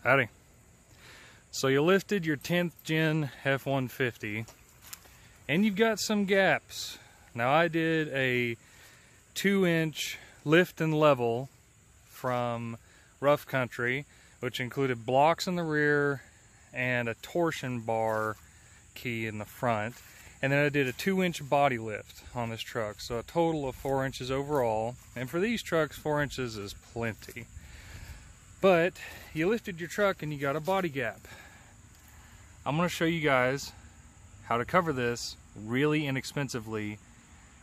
Howdy. So you lifted your 10th gen F150 and you've got some gaps. Now I did a 2-inch lift and level from rough country, which included blocks in the rear and a torsion bar key in the front. And then I did a 2-inch body lift on this truck. So a total of 4 inches overall. And for these trucks, 4 inches is plenty. But you lifted your truck and you got a body gap. I'm going to show you guys how to cover this really inexpensively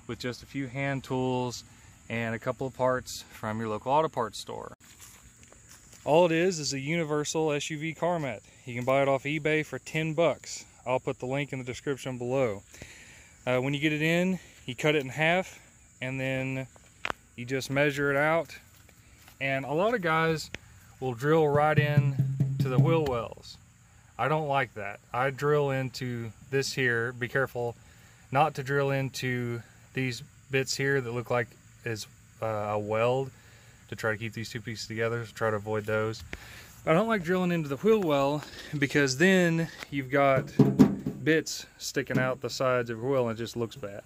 with just a few hand tools and a couple of parts from your local auto parts store. All it is a universal SUV car mat. You can buy it off eBay for 10 bucks. I'll put the link in the description below. When you get it in, you cut it in half and then you just measure it out. And a lot of guys will drill right in to the wheel wells. I don't like that. I drill into this here. Be careful not to drill into these bits here that look like is a weld, to try to keep these two pieces together, so try to avoid those. But I don't like drilling into the wheel well because then you've got bits sticking out the sides of your wheel and it just looks bad.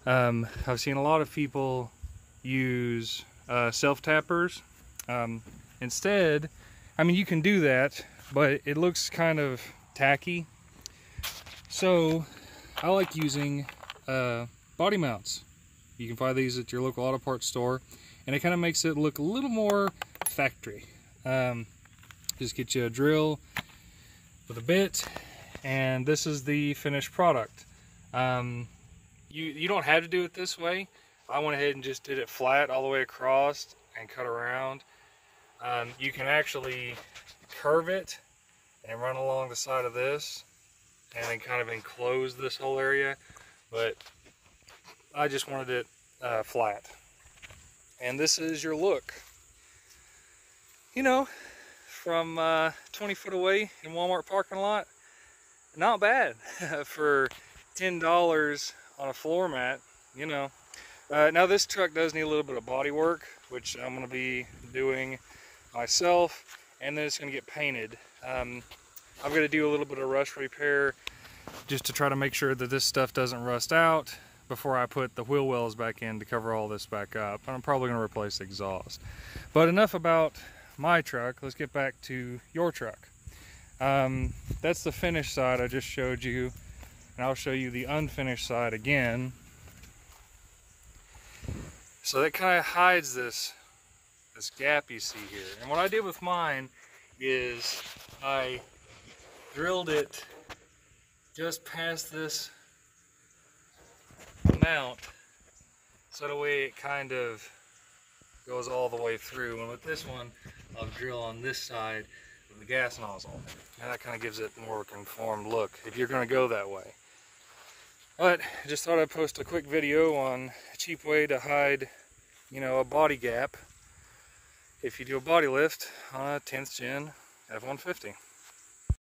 I've seen a lot of people use self-tappers. Instead, I mean, you can do that, but it looks kind of tacky. So I like using body mounts. You can find these at your local auto parts store, and it kind of makes it look a little more factory. Just get you a drill with a bit, and this is the finished product. You don't have to do it this way. I went ahead and just did it flat all the way across and cut around. You can actually curve it and run along the side of this and then kind of enclose this whole area, but I just wanted it flat. And this is your look. You know, from 20 foot away in Walmart parking lot, not bad for $10 on a floor mat, you know. Now this truck does need a little bit of body work, which I'm going to be doing myself, and then it's going to get painted. I'm going to do a little bit of rust repair just to try to make sure that this stuff doesn't rust out before I put the wheel wells back in to cover all this back up. And I'm probably going to replace the exhaust. But enough about my truck. Let's get back to your truck. That's the finished side I just showed you, and I'll show you the unfinished side again. So that kind of hides this gap you see here. And what I did with mine is I drilled it just past this mount, so the way it kind of goes all the way through. And with this one, I'll drill on this side of the gas nozzle, and that kind of gives it a more conformed look if you're going to go that way. But I just thought I'd post a quick video on a cheap way to hide, you know, a body gap if you do a body lift on a 10th gen F150.